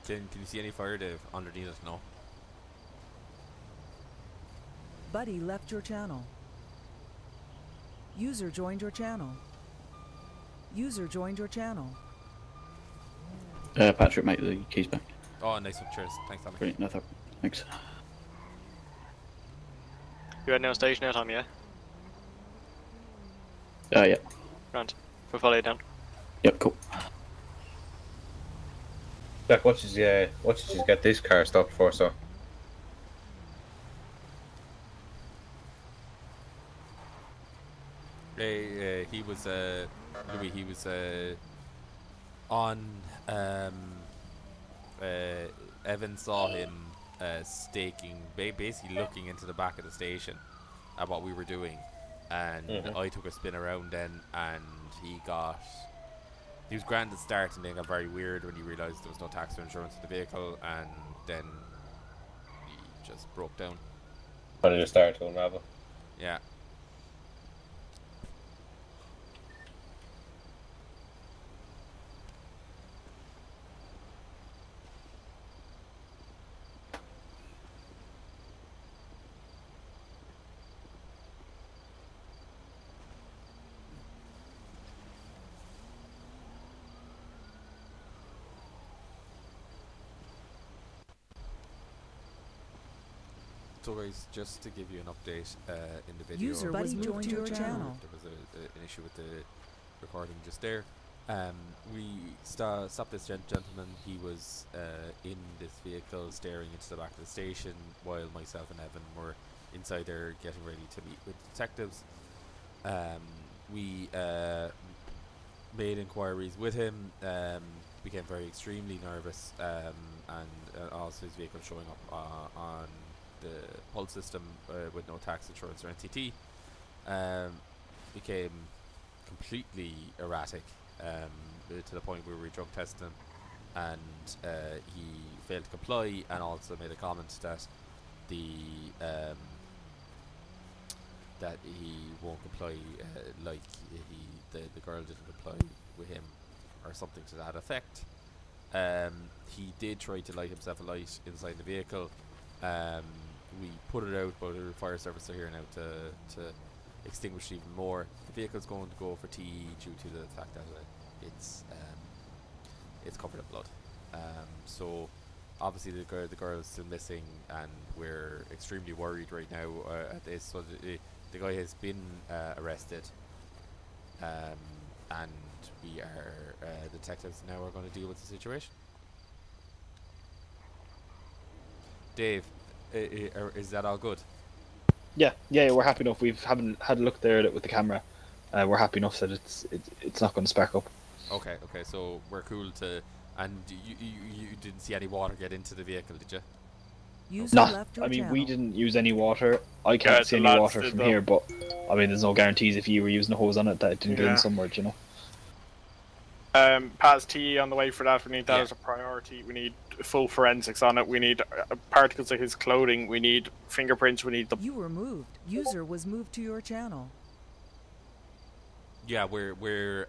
Can you see any fire, Dave, underneath it? No. Buddy left your channel. User joined your channel. User joined your channel. Patrick, mate, the keys back. Oh, nice one. Cheers. Thanks, Tommy. Great, no, thanks. You're at no station now, Tom, yeah? Yeah. Grant. For follow down. Yep, cool. Jack, what did you get this car stopped for, so? He was Louis. He was on. Evan saw him staking, basically looking into the back of the station at what we were doing, and I took a spin around then, and he was grand at start, and then got very weird when he realised there was no tax or insurance in the vehicle, and then he just broke down. But it just started to unravel. Yeah. So guys, just to give you an update in the video, User was moved to your channel. There was an issue with the recording just there. We stopped this gentleman. He was in this vehicle staring into the back of the station while myself and Evan were inside there getting ready to meet with detectives. We made inquiries with him, became extremely nervous, and also his vehicle showing up on the pulse system with no tax insurance or NCT, became completely erratic to the point where we were drug testing him, and he failed to comply, and also made a comment that that he won't comply, like the girl didn't comply with him or something to that effect. He did try to light himself a light inside the vehicle. We put it out, but the fire service are here now to extinguish even more. The vehicle's going to go for TE due to the fact that it's covered in blood. So obviously the girl is still missing, and we're extremely worried right now at this. So the guy has been arrested, and we are detectives now are going to deal with the situation. Dave, is that all good? Yeah, we're happy enough. We haven't had a look there at it with the camera. We're happy enough that it's not going to spark up. Okay, so we're cool to. And you didn't see any water get into the vehicle, did you? No, I mean, we didn't use any water. I can't see any water from here, but I mean, there's no guarantees if you were using a hose on it that it didn't get in somewhere, you know. Pass TE on the way for that. We need that as a priority. We need full forensics on it. We need particles of his clothing. We need fingerprints. We need the. You were moved. User was moved to your channel. Yeah, we're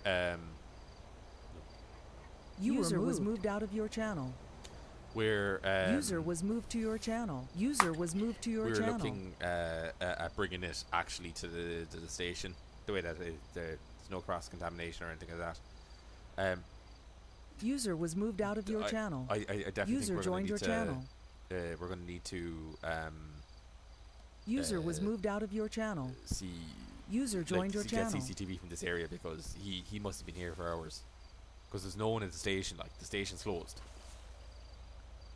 User was moved out of your channel. We're User was moved to your channel. User was moved to your channel. We're looking at bringing it actually to the station, the way that there's no cross contamination or anything like that. User was moved out of your channel. I definitely User think joined your channel. We're going to need to User was moved out of your channel. See. User joined your channel. Get CCTV from this area, because he must have been here for hours. Because there's no one at the station. Like, the station's closed.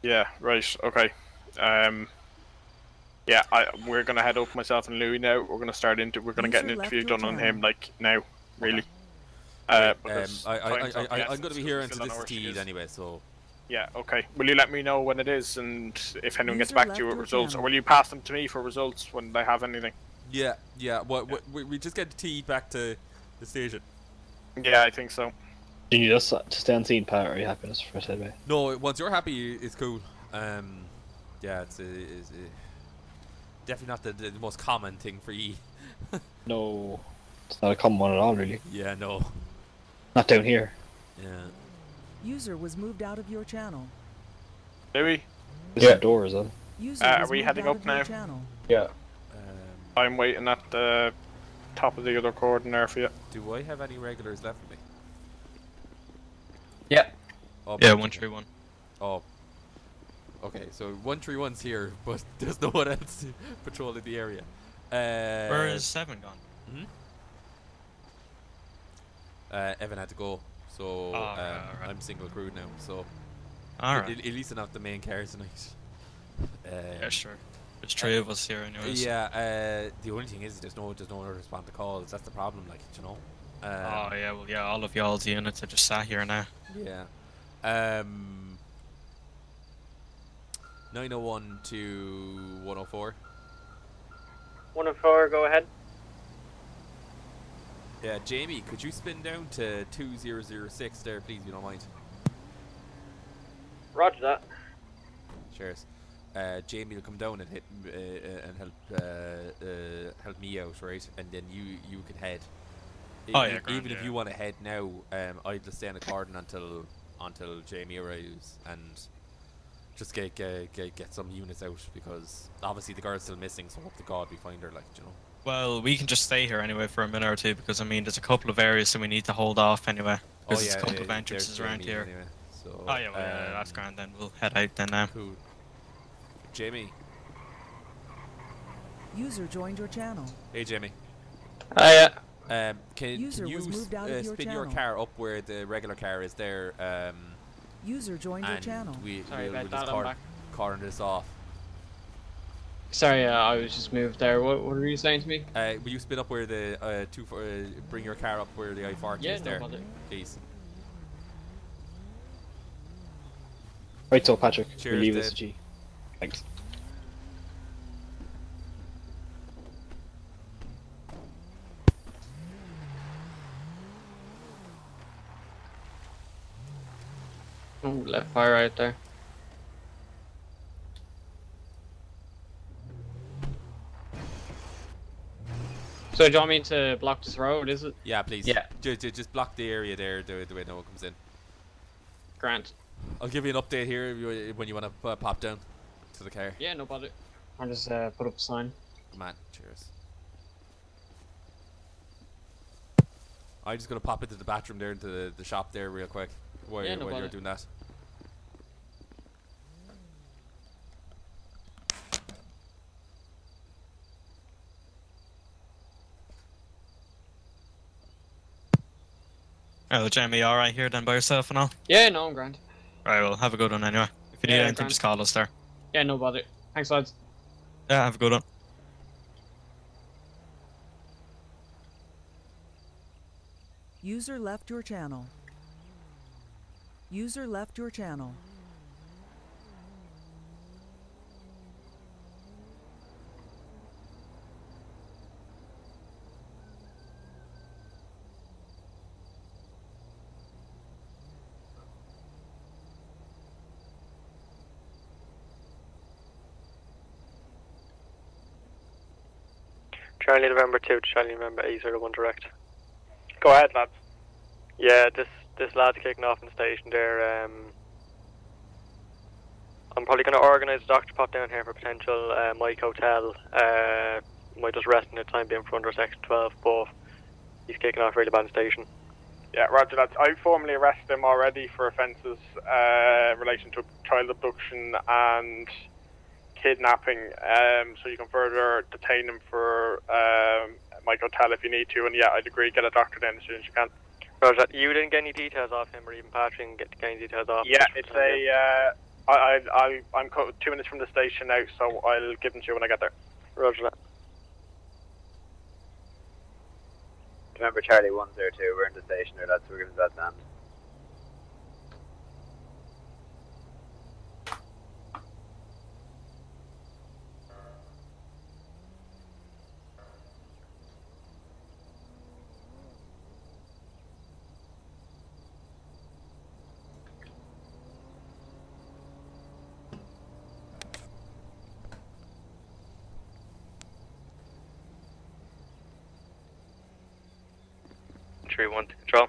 Yeah. Right. Okay. Yeah. We're gonna head up, myself and Louis now. We're gonna start into. We're gonna get an interview done on him, like now. Really. I'm gonna be here until this is TE'd anyway. So. Yeah. Okay. Will you let me know when it is, and if anyone gets back to you with results, or will you pass them to me for results when they have anything? Yeah. We just get the TE'd back to the station. Yeah, I think so. Do you need us to stay on scene, Pat, or are you happy for us anyway? No, once you're happy, it's cool. Yeah, it's definitely not the most common thing for you. No, it's not a common one at all, really. Yeah, no. Not down here. Yeah. User was moved out of your channel. Do we? This is door, is it? User Are was we moved heading out up of your now? channel. Yeah. I'm waiting at the top of the other cordon there for you. Do I have any regulars left with me? Yeah. Oh, Yeah, right, 131. Oh. Okay, so 131's here, but there's no one else patrolling the area. Where is 7 gone? Evan had to go, so right. I'm single crew now. So Alright. at least not the main car tonight. Yeah, sure. There's 3 of us here anyways. Yeah. The only thing is there's no one to respond to calls. That's the problem, like, you know. Oh yeah, well yeah, all of y'all's units are just sat here now. Yeah. 901 to 104. 104, go ahead. Yeah, Jamie, could you spin down to 2006 there, please, if you don't mind? Roger that. Cheers. Jamie will come down and hit and help me out, right? And then you can head. Oh yeah, grand, Even if yeah. you want to head now, I'll just stay in the cordon until Jamie arrives and just get some units out, because obviously the girl's still missing. So hope to God we find her, like, you know. Well, we can just stay here anyway for a minute or two, because I mean there's a couple of areas that we need to hold off anyway. There's a couple of entrances there's around Jamie here. Anyway, so, Oh yeah, well, yeah, that's grand then. We'll head out then now. Cool. Jamie. User joined your channel. Hey, Jamie. Hiya. Can User you was moved out of your spin your channel. car up where the regular car is there? User joined your And channel. Sorry we'll about just that, I'm back. corner this off. Sorry, I was just moved there. What were you saying to me? Will you spin up where the bring your car up where the I-40 Yeah, is no there, bother. please? Right, so Patrick, Cheers, leave us Dave. G. Thanks. Oh, left fire right there. So do you want me to block this road, is it? Yeah, please. Yeah. Just block the area there, the way no one comes in. Grant. I'll give you an update here when you want to pop down to the car. Yeah, no bother. I'll just put up a sign. Man, cheers. I'm just gonna pop into the bathroom there, into the shop there real quick while, Yeah, no while you're bother. doing that. Oh, Jamie, alright here then by yourself and all? Yeah, no, I'm grand. Right, well, have a good one anyway. If you need Yeah, anything, grand. just call us there. Yeah, no bother. Thanks, lads. Yeah, have a good one. User left your channel. User left your channel. Charlie November 2 to Charlie November 801 direct. Go ahead, lads. Yeah, this lad's kicking off in the station there. I'm probably going to organise a doctor pop down here for potential Mike Hotel. Might just rest in the time being for under section 12, but he's kicking off really bad in the station. Yeah, roger that. I formally arrested him already for offences in relation to child abduction and kidnapping. So you can further detain him for Mike Hotel if you need to. And yeah, I'd agree, get a doctor down as soon as you can. Roger that. You didn't get any details off him, or even Patrick didn't get any details off him? Yeah, it's I'm 2 minutes from the station now, so I'll give them to you when I get there. Roger that. Remember Charlie 102, we're in the station here, lads, we're giving that land. Entry 1 to control.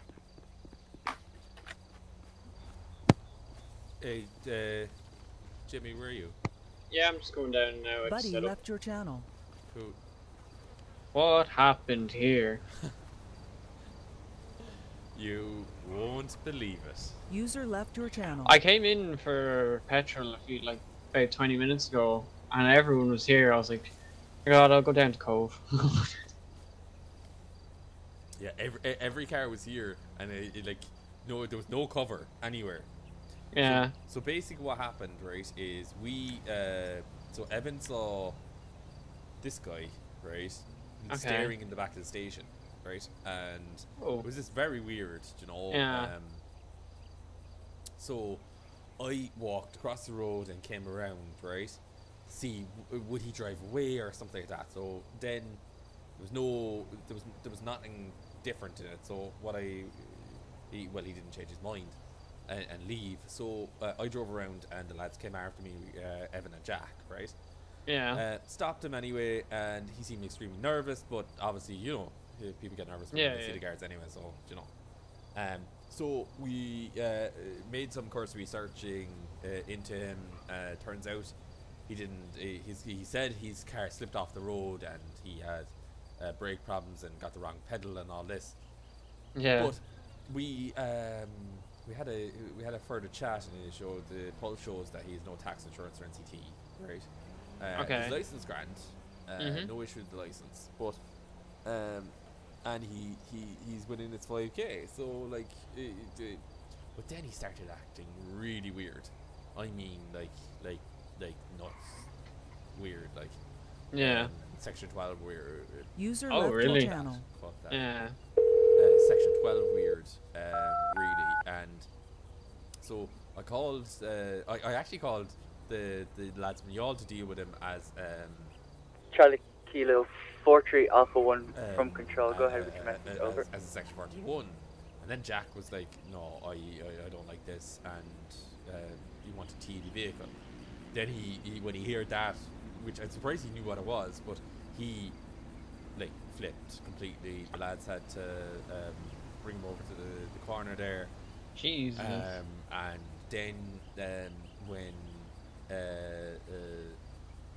Hey, Jimmy, where are you? Yeah, I'm just going down now. Buddy left your channel. Cool. What happened here? You won't believe it. User left your channel. I came in for petrol about 20 minutes ago, and everyone was here. I was like, oh God, I'll go down to Cove. Yeah, every car was here, and no, there was no cover anywhere. Yeah. So basically, what happened, right, is so Evan saw this guy, right, staring in the back of the station, right, and it was just very weird, you know. Yeah. So I walked across the road and came around, right, see would he drive away or something like that. So then there was nothing different in it. So he didn't change his mind and leave. So I drove around and the lads came after me, Evan and Jack, right? Yeah. Stopped him anyway, and he seemed extremely nervous. But obviously, you know, people get nervous when they see the guards anyway. So you know. So we made some cursory searching into him. Turns out he didn't. He said his car slipped off the road and he had brake problems and got the wrong pedal and all this. Yeah. But we had a further chat, and it showed the poll shows that he has no tax, insurance, or NCT. Right. His license grant. No issue with the license, but and he's within its 5k. So like, but then he started acting really weird. I mean, like nuts, weird, like. Yeah. Section 12 weird. User left your channel. Yeah. Section 12 weird, really. And so I called. I actually called the lads from y'all to deal with him as Charlie Kilo 43 Alpha 1 from control. Go ahead with your message. Over. As a Section 41. And then Jack was like, "No, I don't like this," and he wanted to the vehicle. Then he when he heard that, which I'm surprised he knew what it was, but he like flipped completely. The lads had to bring him over to the corner there. Jesus. And then when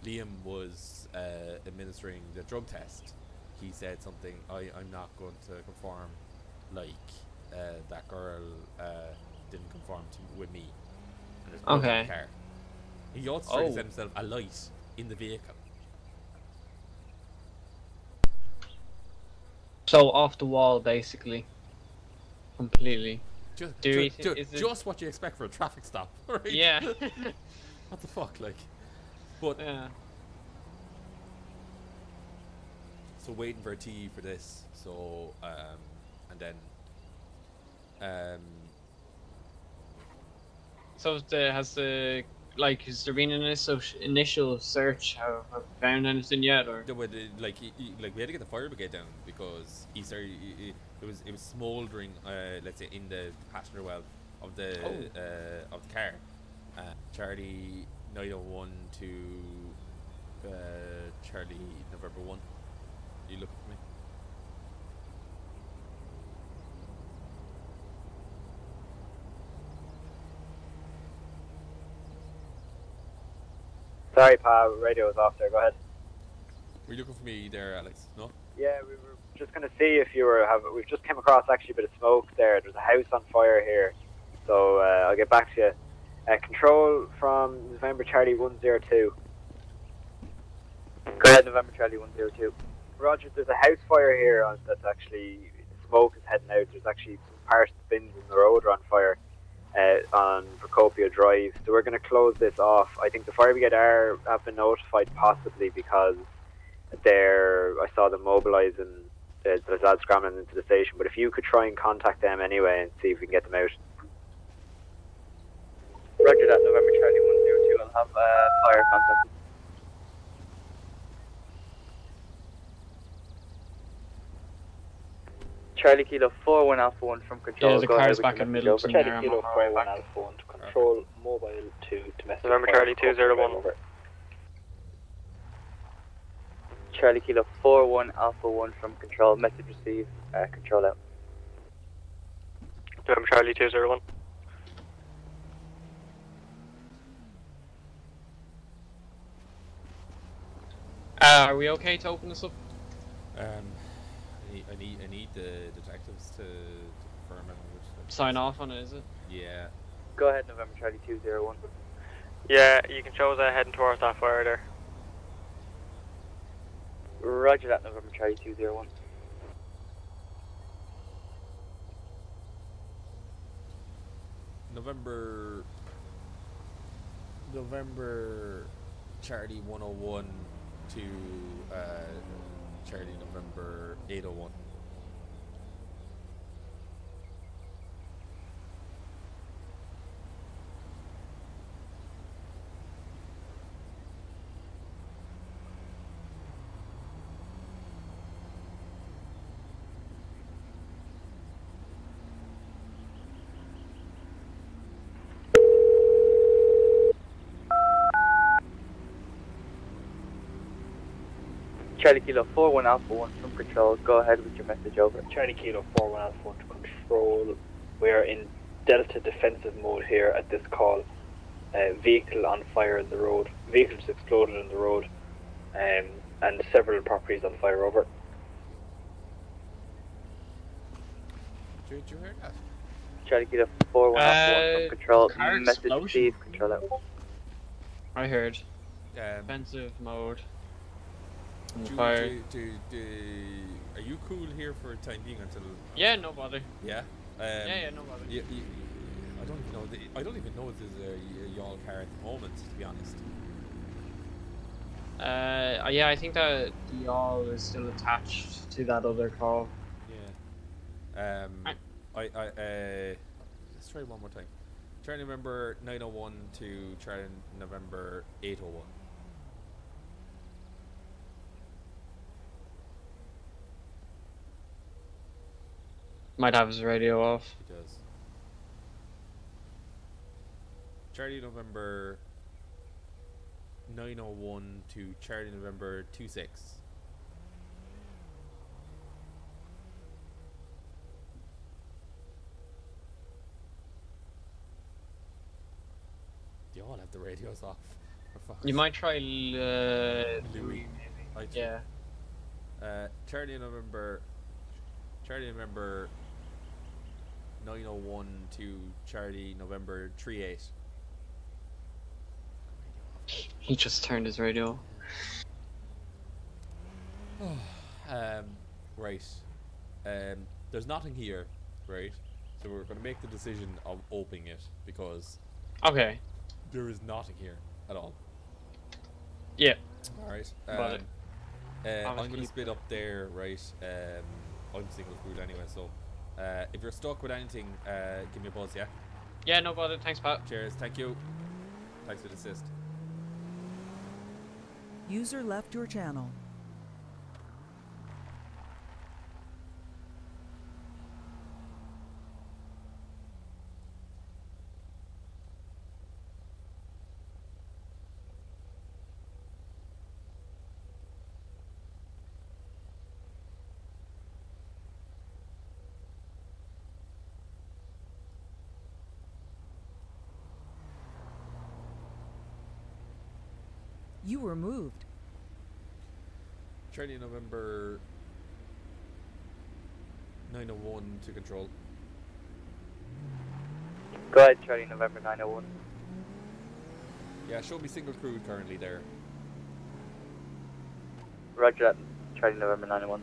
Liam was administering the drug test, he said something, I'm not going to conform like that girl didn't conform with me. And okay. In the car. He also tried to set himself a light in the vehicle. So off the wall, basically. Completely. Just what you expect for a traffic stop, right? Yeah. What the fuck, like? But yeah. So waiting for a T for this. So and then So has there been an initial search? Have found anything yet, or? Like we had to get the fire brigade down because he started. It was smouldering. Let's say in the passenger well of the car. Charlie 901 to Charlie November 1. Are you looking for me? Sorry, Pa, radio is off there. Go ahead. Were you looking for me there, Alex? No? Yeah, we were just going to see if you were... We've just came across actually a bit of smoke there. There's a house on fire here. So I'll get back to you. Control from November Charlie 102. Go ahead, November Charlie 102. Roger, there's a house fire here that's actually... Smoke is heading out. There's actually some parts of the bins in the road are on fire. On Procopio Drive, so we're going to close this off. I think the fire brigade have been notified, possibly because I saw them mobilising the lads scrambling into the station. But if you could try and contact them anyway and see if we can get them out. Roger that, November Charlie 102. I'll have fire contact. Charlie Kilo 41 Alpha 1 from control. Yeah, the car's back in Midleton. Charlie Kilo 41 Alpha 1 to control mobile to domestic. November Charlie 201. Charlie Kilo 41 Alpha 1 from control. Message received. Control out. November Charlie 201. Are we okay to open this up? I need the detectives to confirm it. Sign off on it, is it? Yeah. Go ahead, November Charlie 201. Yeah, you can show us heading towards that fire there. Roger that, November Charlie 201. November Charlie 101 to Charlie November 801. Charlie Kilo 41 Alpha 1 from Control, go ahead with your message, over. Charlie Kilo 41 Alpha 1 to Control. We are in Delta defensive mode here at this call. Vehicle on fire in the road. Vehicles exploded in the road. And several properties on fire, over. Did you hear that? Charlie Kilo 41 Alpha 1 from Control. Message explosion. received, Control out. I heard. Defensive mode. Are you cool here for the time being until? Yeah, no bother. Yeah. Yeah, no bother. I don't even know if there's a y'all car at the moment, to be honest. Yeah, I think that the y'all is still attached to that other call. Yeah. Let's try one more time. Charlie November 901 to Charlie November 801. Might have his radio off. He does. Charlie November 901 to Charlie November 26. They all have the radios off. You might try Louis, maybe. Yeah. Charlie November 901 to Charlie November 38. He just turned his radio. Right. There's nothing here, right? So we're going to make the decision of opening it because okay, there is nothing here at all. Yeah. All right. I'm going to split up there, right? I'm single crewed anyway, so if you're stuck with anything, give me a buzz, yeah? Yeah, no bother. Thanks, Pat. Cheers. Thank you. Thanks for the assist. User left your channel. You were moved. Charlie November 901 to Control. Go ahead, Charlie November 901. Yeah, show me single crew currently there. Roger that, Charlie November 901.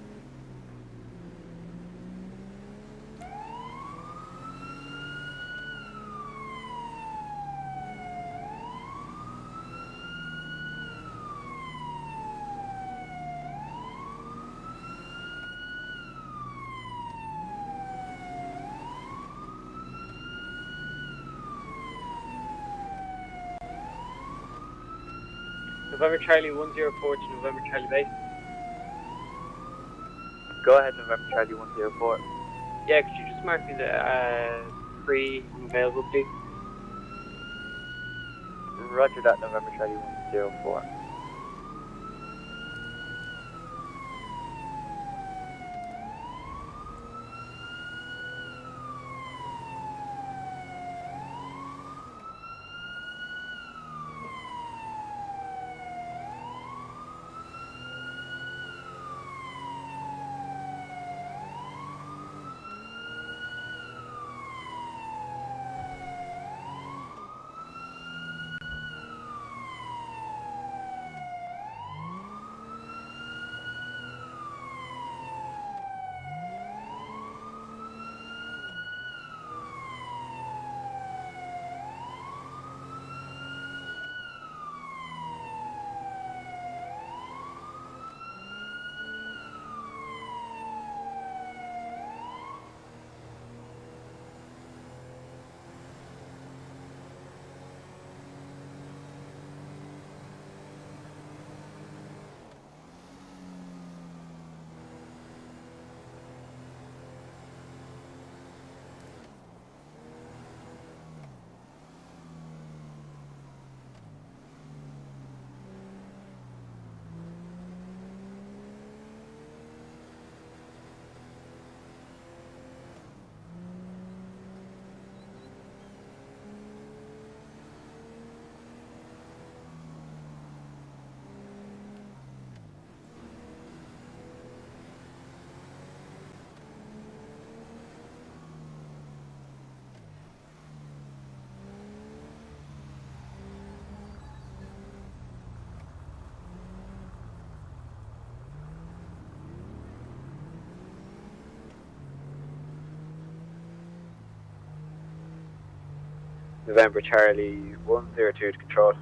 November Charlie 104 to November Charlie Base. Go ahead, November Charlie 104. Yeah, could you just mark me the free available, please? Roger that, November Charlie 104. November Charlie 102 to control.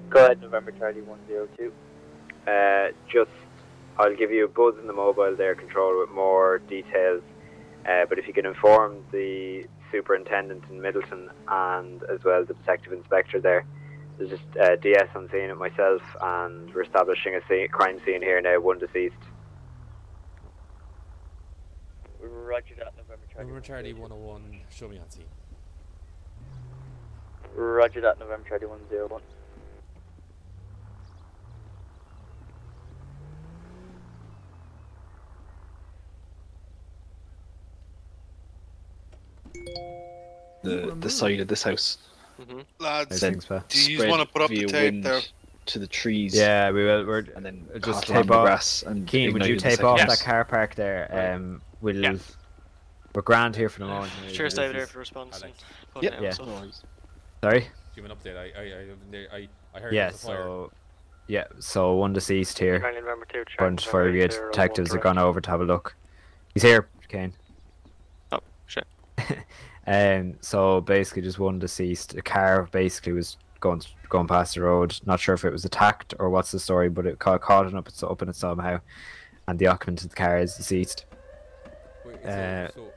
Go ahead, November Charlie 102. I'll give you a buzz in the mobile there, control, with more details. But if you can inform the superintendent in Midleton and as well the detective inspector there. There's just DS on scene at myself, and we're establishing a crime scene here now, one deceased. Roger that, November Charlie 101, show me on scene. Roger that, November Charlie 101. The side of this house. Lads, Then do you want to put up the tape there? To the trees. Yeah, we will. We're and then just tape tape off off. Grass and Keen, would you tape off that car park there? We're grand here for the moment. Cheers, David, here for the response. Yeah. Sorry. Sorry. Give an update. I heard. Yeah. So one deceased here. Bunch of fire brigade detectives have gone over to have a look. He's here, Kane. Oh shit. So basically, just one deceased. A car basically was going past the road. Not sure if it was attacked or what's the story, but it caught up in it somehow, and the occupant of the car is deceased. Wait, so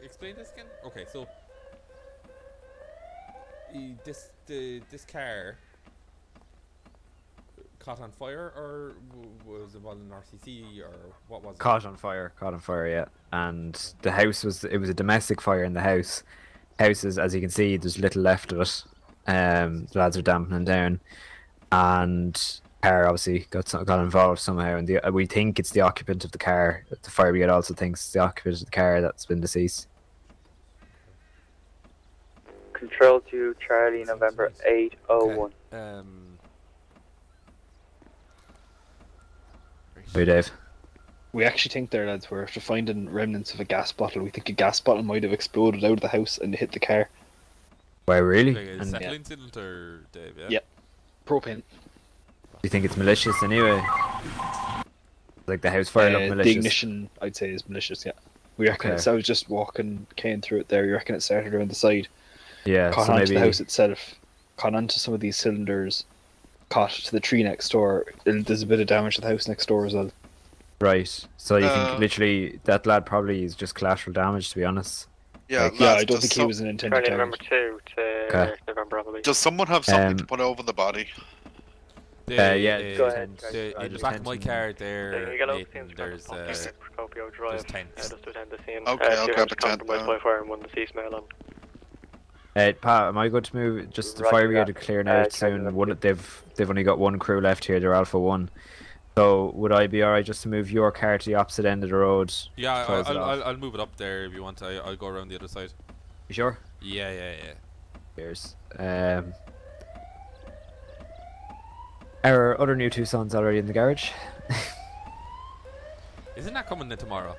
explain this again. Okay, so this car caught on fire, or was involved in RCC, or what was it? Caught on fire, yeah. And the house was a domestic fire in the house. Houses, as you can see, there's little left of it. The lads are dampening down, and car obviously got involved somehow, and we think it's the occupant of the car. The fire brigade also thinks it's the occupant of the car that's been deceased. Control to Charlie, November 801. Hey, Dave. We actually think there, lads, we're after finding remnants of a gas bottle. We think a gas bottle might have exploded out of the house and hit the car. Why, really? Like a second incident, or Dave? Yeah. Yep. Propane. Do you think it's malicious anyway? Like the house fire looked malicious? The ignition, I'd say, is malicious, yeah. We reckon I was just walking, came through it there. You reckon it started around the side. Yeah, caught so onto maybe the house itself, caught onto some of these cylinders, caught to the tree next door. There's a bit of damage to the house next door as well. Right. So you think literally that lad probably is just collateral damage, to be honest? Yeah, like, I don't think he was an intended target. November 2 to November, I believe. Does someone have something to put over the body? Go ahead. In the back of my car there, Nathan, there's tents. Okay, I'll grab a tent now. By fire and one deceased male on. Pat, am I good to move? Just the fire brigade are clearing out soon. They've only got one crew left here. They're Alpha 1. So would I be alright just to move your car to the opposite end of the road? Yeah, I'll move it up there if you want. I'll go around the other side. You sure? Yeah. Cheers. Our other new Tucson's already in the garage. Isn't that coming in tomorrow?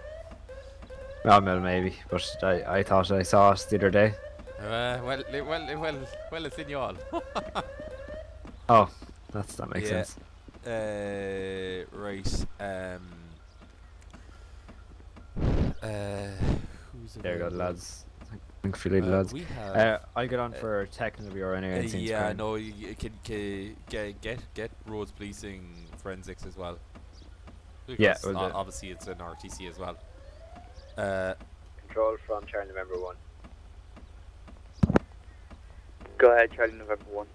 Well, maybe, but I thought I saw it the other day. Well, it's in you all. Oh, that makes sense. Right. Who's there you go, lads. Thankfully, lads. I get on for technical bureau anyway. Yeah, no, you can get roads policing forensics as well. Because obviously it's an RTC as well. Control from Charlie November 1. Go ahead, Charlie November 1.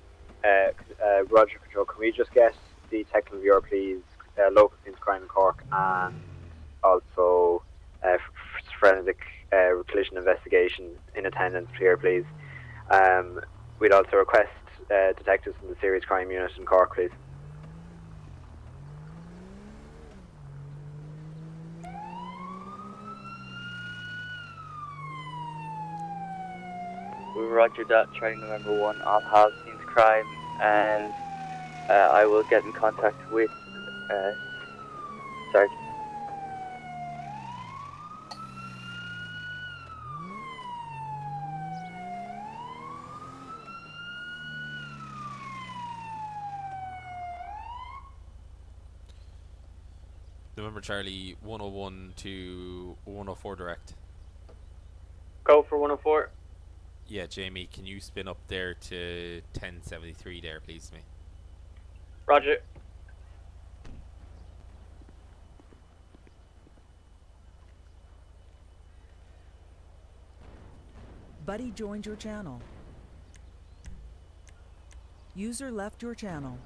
Roger, Control. Can we just get the technical bureau, please? Local scenes crime in Cork, and also forensic collision investigation in attendance here, please. We'd also request detectives from the serious crime unit in Cork, please. Roger that, Charlie November 1. I'll have scenes crime, and I will get in contact with Sergeant. November Charlie 101 to 104 direct. Go for 104. Yeah, Jamie, can you spin up there to 1073 there, please, me? Roger. Buddy joined your channel. User left your channel.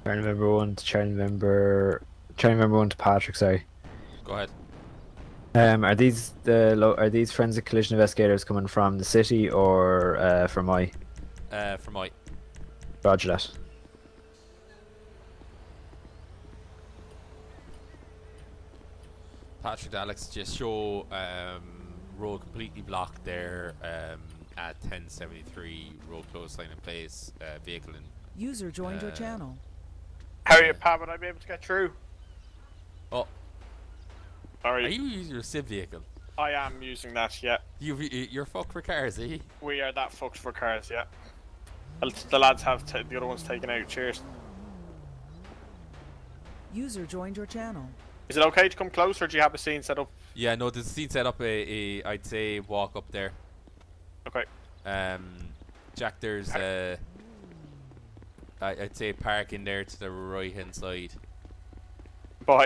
Charlie November 1 to Charlie November 1 to Patrick, sorry. Go ahead. Are these forensic collision investigators coming from the city or from I? From I. Roger that. Patrick, Alex, just show road completely blocked there at 1073. Road closed, sign in place. Vehicle in. User joined your channel. How are you, Pat? Would I be able to get through? Oh. Sorry. Are you using your civ vehicle? I am using that, yeah. You're fucked for cars, eh? We are that fucked for cars, yeah. The lads have the other ones taken out. Cheers. User joined your channel. Is it okay to come closer, or do you have a scene set up? Yeah, no, there's a scene set up. I'd say walk up there. Okay. Jack, there's I'd say park in there to the right hand side.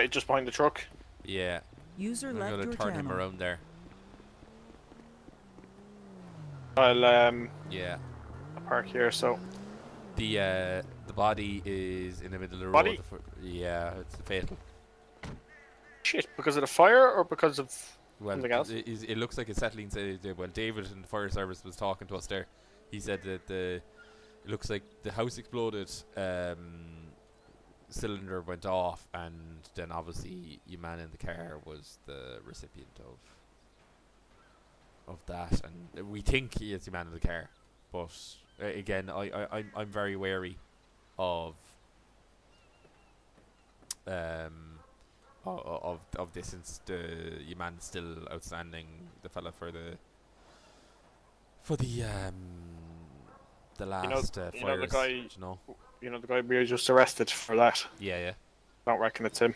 Just behind the truck? Yeah. User I'm left gonna your turn him channel. around there. I'll yeah. I'll park here. So the body is in the middle of the body? road. Yeah, it's fatal. Shit, because of the fire or because of something else? It looks like it's settling. Well, David in the fire service was talking to us there. He said that it looks like the house exploded. Cylinder went off, and then obviously your man in the car was the recipient of that, and we think he is the man in the car, but again, I'm very wary of this, since your man's still outstanding, the fella for the last fires, the guy, you know? You know the guy we just arrested for that? Yeah. Don't reckon it's him.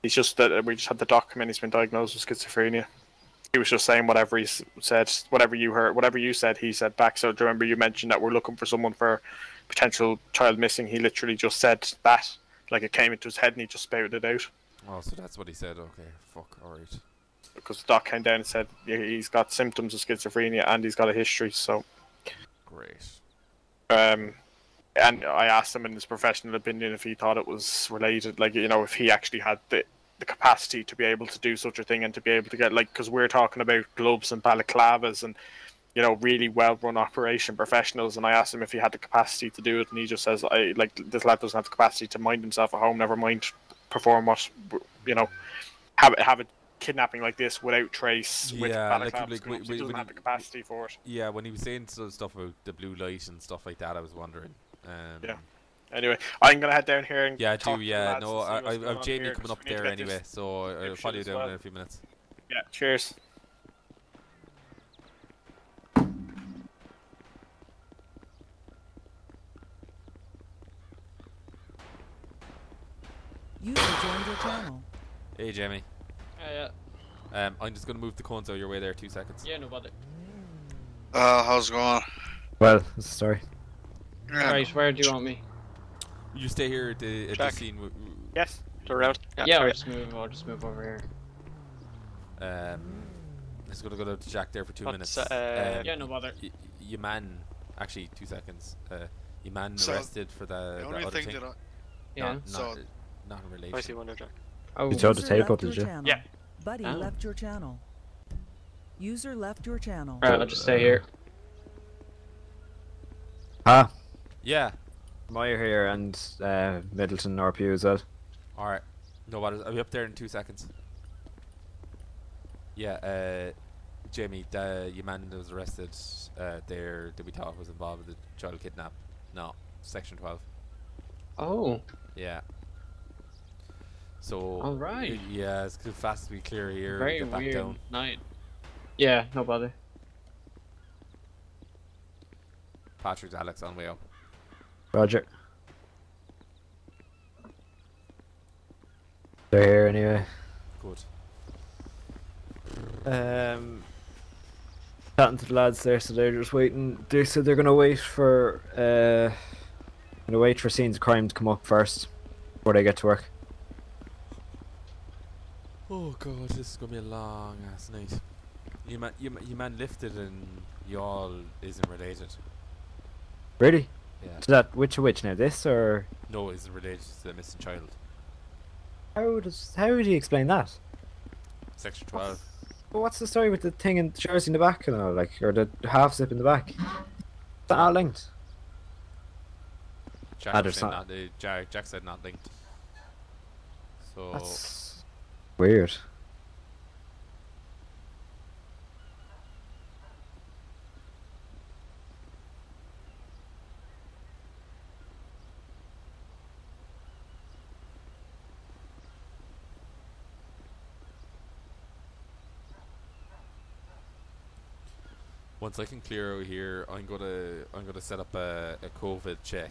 He's just that we just had the doc come in. He's been diagnosed with schizophrenia. He was just saying whatever he said, whatever you heard, whatever you said, he said back. So do you remember you mentioned that we're looking for someone for potential child missing? He literally just said that, like it came into his head and he just spouted it out. Oh, so that's what he said. Okay, fuck, alright. Because the doc came down and said he's got symptoms of schizophrenia and he's got a history. So great. And I asked him in his professional opinion if he thought it was related, like, you know, if he actually had the capacity to be able to do such a thing and to be able to get, like, because we're talking about gloves and balaclavas and, you know, really well-run operation professionals, and I asked him if he had the capacity to do it, and he just says, this lad doesn't have the capacity to mind himself at home, never mind perform what, you know, have a kidnapping like this without trace, with balaclavas, gloves. He doesn't have the capacity for it. Yeah, when he was saying stuff about the blue light and stuff like that, I was wondering. Yeah. Anyway, I'm gonna head down here and I've Jamie coming up there anyway, so I'll follow you down in a few minutes. Yeah, cheers. User joined your channel. Hey, Jamie. Yeah. I'm just gonna move the cones out of your way there. 2 seconds. Yeah, no bother. How's it going? Well, that's the story. Right, where do you want me? You stay here at the scene. Yes. Around. Yeah, I'll just move over here. Just gonna go to Jack there for 2 minutes. Yeah, no bother. Your man, actually 2 seconds. Your man arrested for the only other thing thing. that Yeah. Not in relation. I see one there, Jack. You told the tape up, did you? Channel. Yeah. Buddy left your channel. User left your channel. Right, I'll just stay here. Yeah. Meyer here and Midleton RPU as well. Alright. No matter. I'll be up there in 2 seconds. Yeah, Jamie, your man that was arrested there that we thought was involved with the child kidnap. No, section 12. Oh. Yeah. So. Alright. Yeah, it's too fast to be clear here. Very get back weird down. night. Yeah, no bother. Patrick, Alex, on way up. Roger. They're here anyway. Good. Chatting to the lads there, so they're just waiting. They said they're gonna wait for scenes of crime to come up first before they get to work. Oh god, this is gonna be a long ass night. You man lifted and y'all isn't related. Really? Yeah. To that which now? This or? No, isn't related to the missing child. How would you explain that? Section 12. But what's the story with the thing in the jersey in the back and all, like, or the half zip in the back? Is that not linked? Jack said not linked. So that's weird. once I can clear out here, I'm gonna set up a COVID check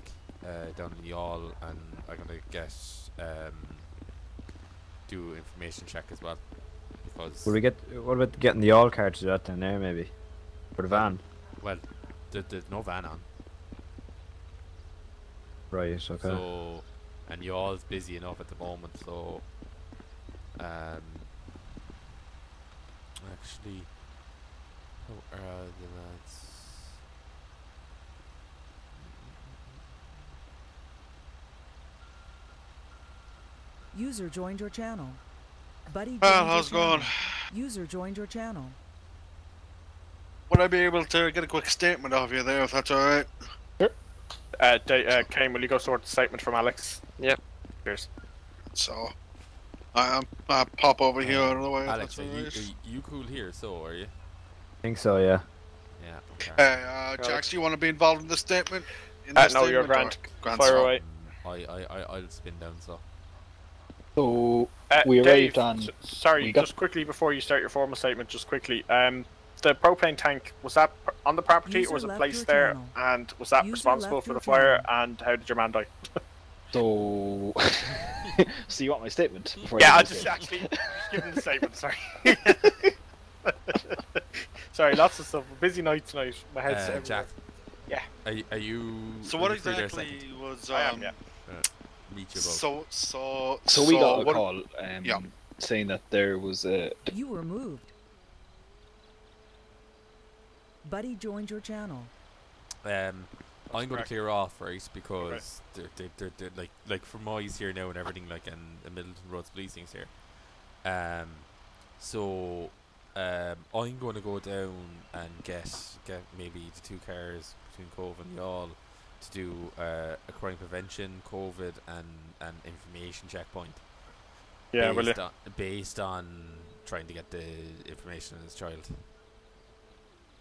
down in Yall, and I'm gonna get do information check as well, because what about getting the all card to that down there maybe for the van? Well, there's no van on. Right. Okay. So, and Yall's busy enough at the moment, so actually, how are the lads? User joined your channel. Buddy joined Well, your how's it channel. going? User joined your channel. Would I be able to get a quick statement of you there, if that's alright? Sure. Kane, will you go sort the statement from Alex? Yep. Cheers. So, I'll pop over here out of the way. Alex, if that's are alright. you cool here? So, are you? I think so, yeah. Yeah. Okay. Hey, Jax, do you want to be involved in the statement? No, you're Grant. Fire away. I'll spin down, so. So, we Dave, arrived on... Sorry, just quickly before you start your formal statement, just quickly. The propane tank, was that on the property, or was it placed there? And was that responsible for the fire? And how did your man die? So... so you want my statement? Yeah, I just actually give him the statement, sorry. Sorry, lots of stuff. Busy night tonight. My head's everywhere. Jack. Yeah. Are you... So what exactly was... I am, yeah. Meet you both. So we got a call saying that there was a... You were moved. Buddy joined your channel. I'm going to clear off, right, because they're like from eyes here now and everything, like, and the Midleton Roads policing's here. So I'm going to go down and get maybe the 2 cars between Cove and Yall to do a crime prevention, COVID, and information checkpoint. Yeah, based on trying to get the information on his child.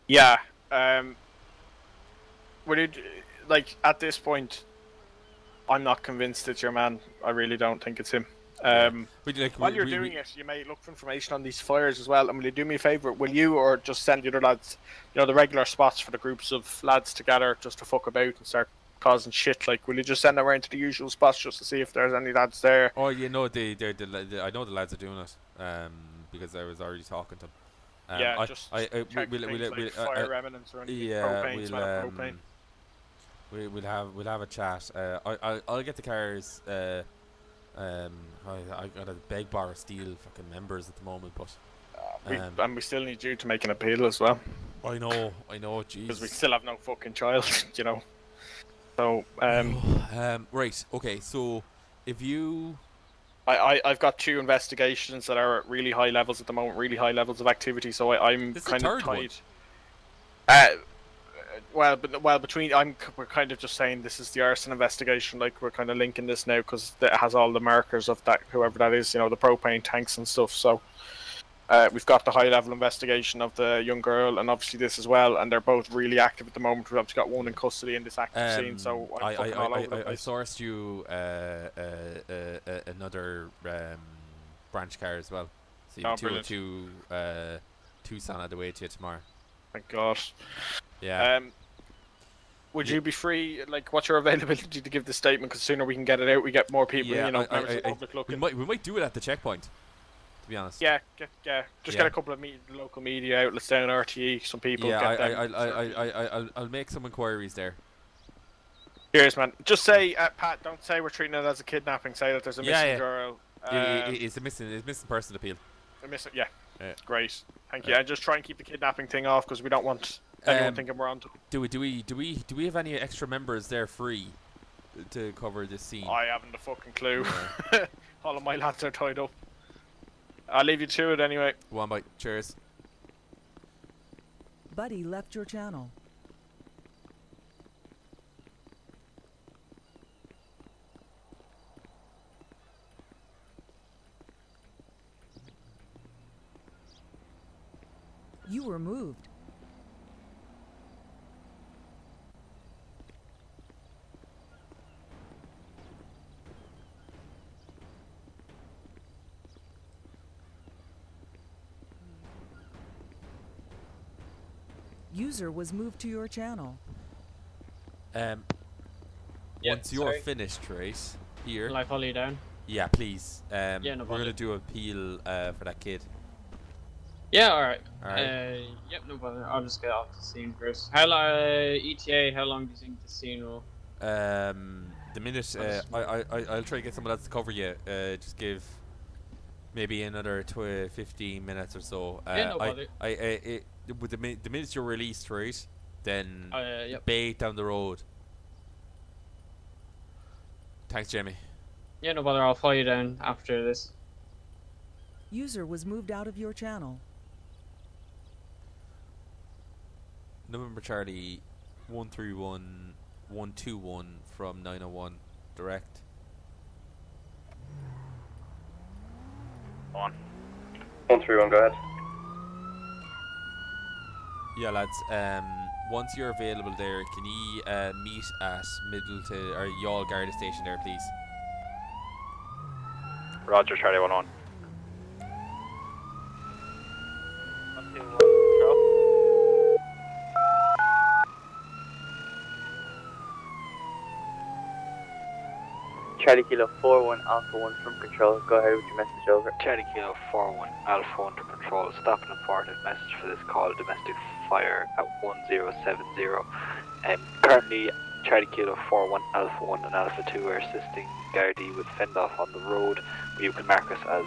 Yeah. Would it, like, at this point, I'm not convinced it's your man. I really don't think it's him. While you're doing it, you may look for information on these fires as well. And will you do me a favour? Will you, or just send the other lads, the regular spots for the groups of lads together, just to fuck about and start causing shit? Like, will you just send them around to the usual spots just to see if there's any lads there? Oh, you know, I know the lads are doing it, because I was already talking to them. Yeah, just check things like fire remnants or anything. Propane. We'll have a chat. I'll get the cars. I got a beg bar of steel fucking members at the moment, but and we still need you to make an appeal as well. I know, jeez. Because we still have no fucking child, So right, okay. So if you. I've got 2 investigations that are at really high levels at the moment, really high levels of activity. So I'm kind of tied. Well, between we're kind of just saying this is the arson investigation. Like, we're kind of linking this now because it has all the markers of that, whoever that is, the propane tanks and stuff. So we've got the high level investigation of the young girl, and obviously this as well. And they're both really active at the moment. We've obviously got one in custody in this active scene. So I sourced you another branch car as well. So you have two Tucson on the way to you tomorrow. Thank God. Yeah. would you be free? Like, what's your availability to give the statement? Because the sooner we can get it out, we get more people. Yeah, members of the public looking. we might do it at the checkpoint. To be honest. Yeah, get a couple of local media outlets down in RTE. Some people. Yeah, I'll make some inquiries there. Cheers, man. Just say, Pat, don't say we're treating it as a kidnapping. Say that there's a missing girl. It's a missing person appeal. Yeah. Great. Thank you. And just try and keep the kidnapping thing off because we don't want anyone thinking we're on to. Do we have any extra members there free to cover this scene? I haven't a fucking clue. Yeah. All of my lads are tied up. I'll leave you to it anyway. One bite. Cheers. Buddy left your channel. You were moved. User was moved to your channel. Once you're finished, Trace, here. Will I follow you down? Yeah, please. No we're gonna do an appeal for that kid. Yeah, alright. Alright. Yep, no bother. I'll just get off the scene first. How long, ETA, how long do you think the scene will? The minute, I'll try to get someone else to cover you. Just give maybe another 15 minutes or so. Yeah, no bother. With the minute you're released, right, then yep. bait down the road. Thanks, Jamie. Yeah, no bother. I'll follow you down after this. User was moved out of your channel. November Charlie 131121 from 901 direct. On. 131, go ahead. Yeah, lads. Once you're available there, can you meet at Midleton or Yall Garda Station there, please? Roger, Charlie 11. Charlie Kilo 41 Alpha 1 from control. Go ahead with your message over. Charlie Kilo 41 Alpha 1 to control. Stop an informative message for this call. Domestic fire at 1070. Currently, Charlie Kilo 41 Alpha 1 and Alpha 2 are assisting Gardaí with fend off on the road. You can mark us as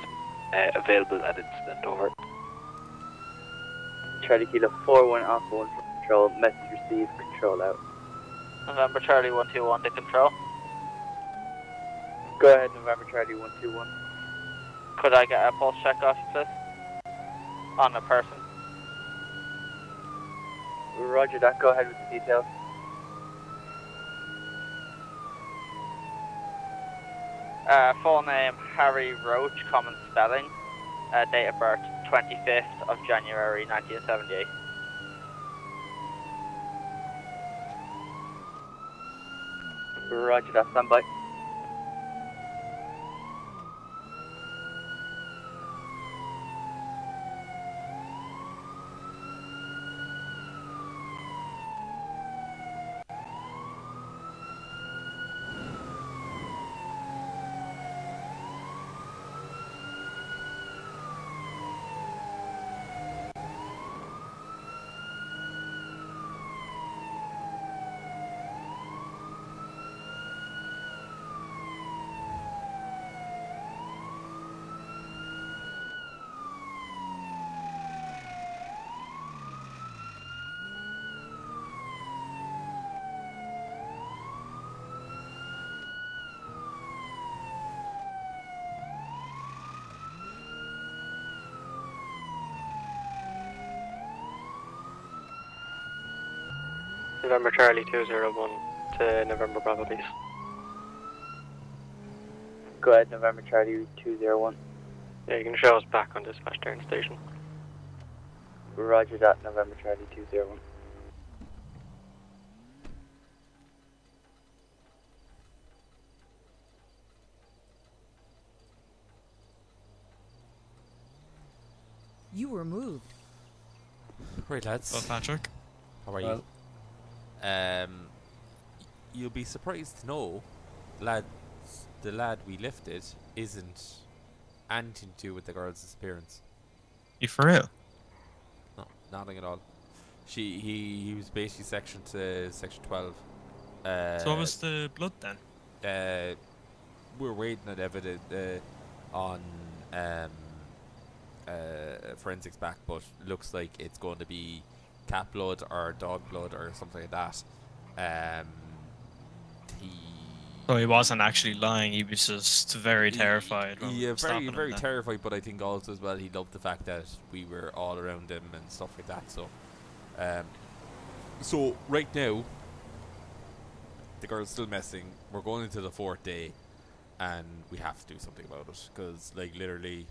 available at incident. Over. Charlie Kilo 41 Alpha 1 from control. Message received. Control out. November Charlie 121 to control. Go ahead, November Charlie 121. Could I get a pulse check off you, please? On a person. Roger that, go ahead with the details. Full name Harry Roach, common spelling. Date of birth 25th of January 1978. Roger that, stand by. November Charlie 201 to November Bravo, please. Go ahead, November Charlie 201. Yeah, you can show us back on dispatch turn station. Roger that, November Charlie 201. You were moved. Right, lads. Well, Patrick. How are you? you'll be surprised to know, the lad we lifted isn't anything to do with the girl's disappearance. You for real? No, nothing at all. He was basically section 12. So what was the blood then? We're waiting on evidence on forensics back, but looks like it's going to be cat blood or dog blood or something like that. So he wasn't actually lying, he was just very terrified. Yeah, very terrified, but I think also as well he loved the fact that we were all around him and stuff like that. So right now the girl's still missing. We're going into the 4th day and we have to do something about it, because like literally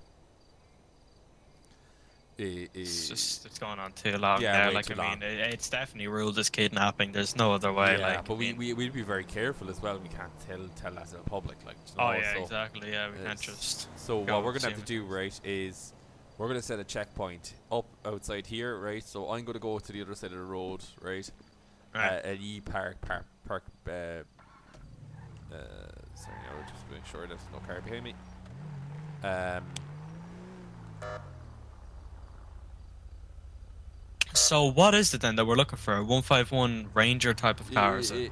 it's going on too long. Yeah, now. Like, I mean, it's definitely ruled as kidnapping. There's no other way. Yeah, like, but we'd be very careful as well. We can't tell that to the public. Like, exactly. Yeah, we can't just. So what we're gonna have to do, right, is we're gonna set a checkpoint up outside here, right? So I'm gonna go to the other side of the road, right? And you park. Sorry, I'll just make sure there's no car behind me. So what is it then that we're looking for? A 151 Ranger type of car? Well,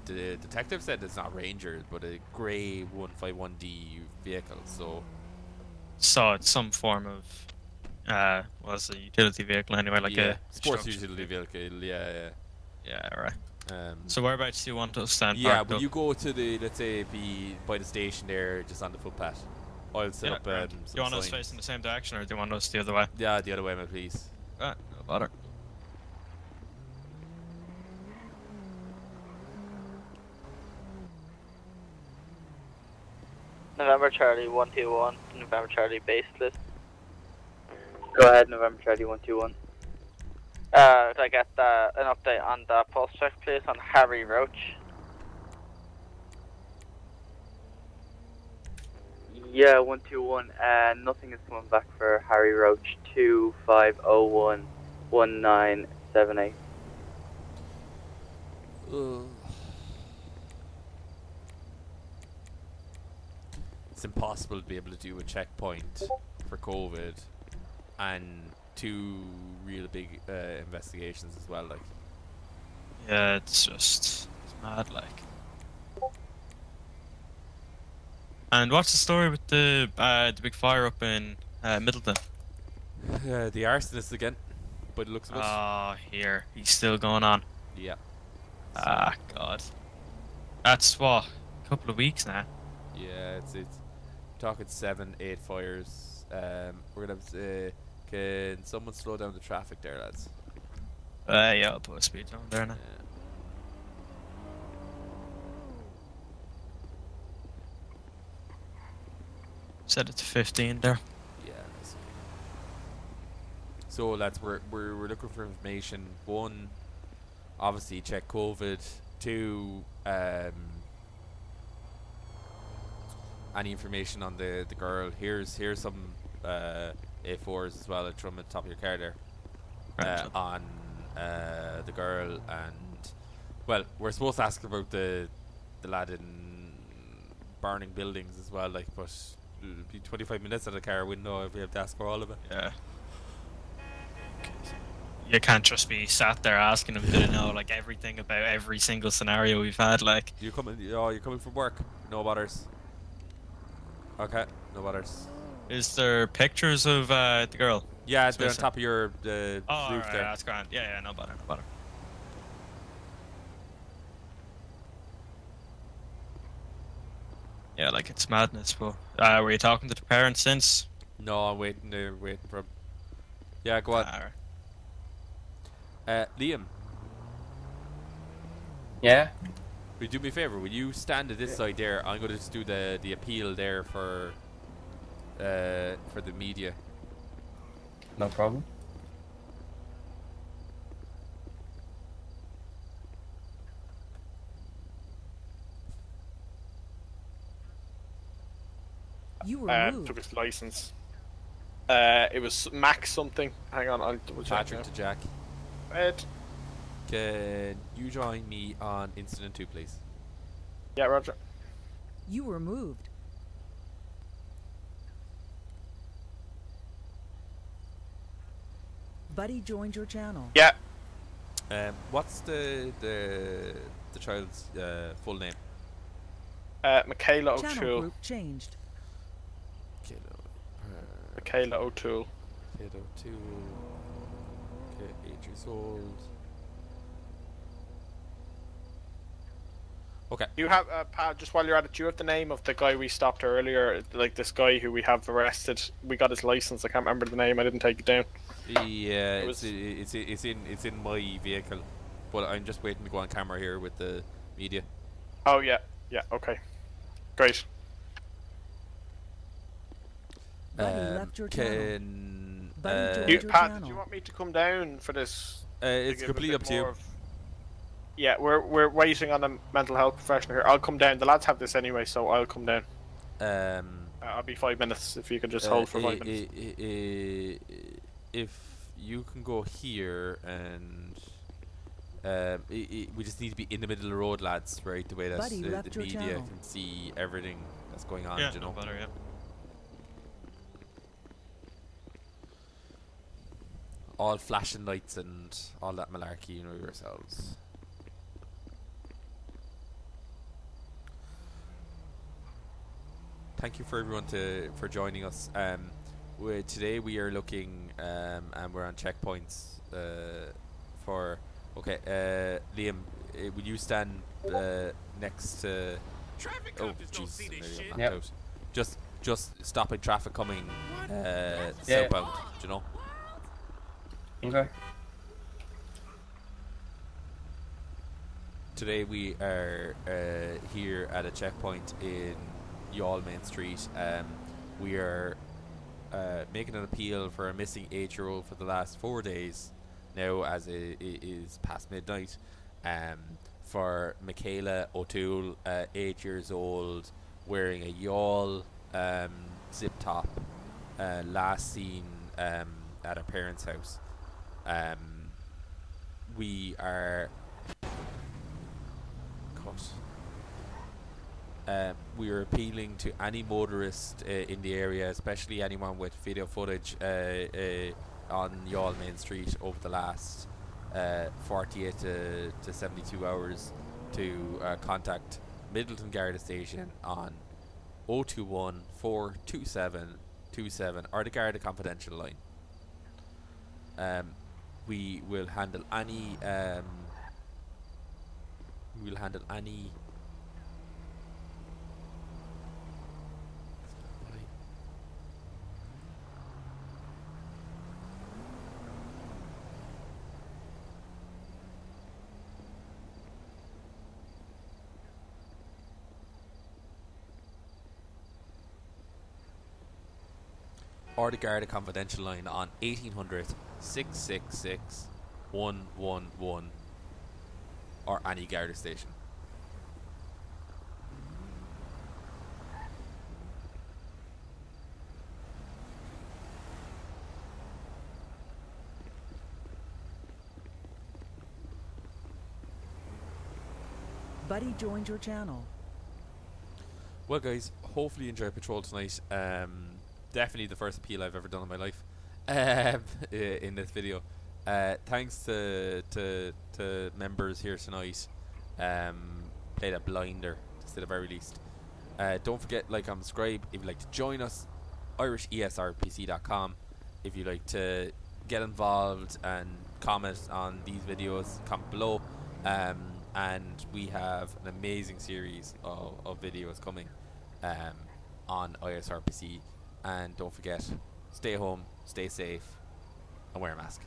the detective said it's not Ranger, but a grey 151D vehicle. So it's some form of, it's a utility vehicle anyway, like a sports utility vehicle. Yeah. Right. So whereabouts do you want us to stand? Yeah, will you go to the, let's say, be by the station there, just on the footpath? I'll set up. Do you want us facing the same direction, or do you want us the other way? Yeah, the other way, mate, please. No bother. November Charlie 121, November Charlie base list. Go ahead, November Charlie 121. Could I get an update on the pulse check, please, on Harry Roach? Yeah, 121. Nothing is coming back for Harry Roach. 25011978. It's impossible to be able to do a checkpoint for COVID and 2 real big investigations as well. Like, yeah, it's mad, like. And what's the story with the big fire up in Midleton? The Arsonist again, by the looks of it. Here. He's still going on. Yeah. God. That's what? A couple of weeks now. Yeah, it's talking 7-8 fires. We're gonna have can someone slow down the traffic there, lads? Yeah, I'll put a speed down there now. Yeah. Set it to 15 there. Yeah. So lads, we're looking for information. 1, obviously check COVID. 2, any information on the girl. Here's some A4s as well. From the top of your car there. On the girl, and well, we're supposed to ask about the lad in burning buildings as well. Like, but it'll be 25 minutes at the car window if we have to ask for all of it. Yeah. You can't just be sat there asking them to know like everything about every single scenario we've had. Like, you're coming from work. No bothers. Okay, no bothers. Is there pictures of the girl? Yeah, they're on top of your roof there. That's grand. Yeah, no bother. Yeah, like, it's madness, but were you talking to the parents since? No, I'm waiting for him. Yeah, go on. Liam. Yeah? Will you do me a favour? Will you stand at this side there? I'm going to just do the appeal there for the media. No problem. You were took his license. It was Max something. Hang on, I'll double check. Patrick to Jack. Ed. can you join me on incident 2, please? Yeah, Roger. You were moved. Buddy joined your channel. Yeah. What's the child's full name? Michaela Channel O'Toole. group changed. Michaela O'Toole. Michaela O'Toole. Okay, 8 years old. Okay. You have, Pat, just while you're at it, do you have the name of the guy we stopped earlier? Like this guy who we have arrested. We got his license. I can't remember the name. I didn't take it down. Yeah, it's in my vehicle, but I'm just waiting to go on camera here with the media. Oh yeah, okay, great. Buddy left your channel. Buddy joined your Pat, channel. did you want me to come down for this? It's completely up to you. Yeah, we're waiting on a mental health professional here. I'll come down. The lads have this anyway, so I'll come down. I'll be 5 minutes if you can just hold for 5 minutes. If you can go here and we just need to be in the middle of the road, lads, right? The way that the media can see everything that's going on, you know. Better, yeah. All flashing lights and all that malarkey, you know yourselves. Thank you for everyone for joining us. Today we are looking and we're on checkpoints for. Okay, Liam, will you stand next to? Oh, Jesus! Yep. Just stopping traffic coming southbound. Do you know? Okay. Today we are here at a checkpoint in Yall Main Street. We are making an appeal for a missing 8-year-old for the last 4 days now, as it is past midnight. For Michaela O'Toole, 8 years old, wearing a Yall zip top, last seen at her parents' house. We are we are appealing to any motorist in the area, especially anyone with video footage on Yall Main Street over the last 48 to 72 hours to contact Midleton Garda Station on 021 427 27 or the Garda Confidential line. We will handle any or the Garda Confidential line on 1800 666 111 or any Garda station. Buddy joined your channel. Well, guys, hopefully you enjoyed Patrol tonight. Definitely the first appeal I've ever done in my life in this video. Thanks to members here tonight. Played a blinder, to say the very least. Don't forget, like and subscribe if you'd like to join us. IrishESRPC.com if you'd like to get involved and comment on these videos. Comment below. And we have an amazing series of videos coming on IESRPC. And don't forget, stay home, stay safe, and wear a mask.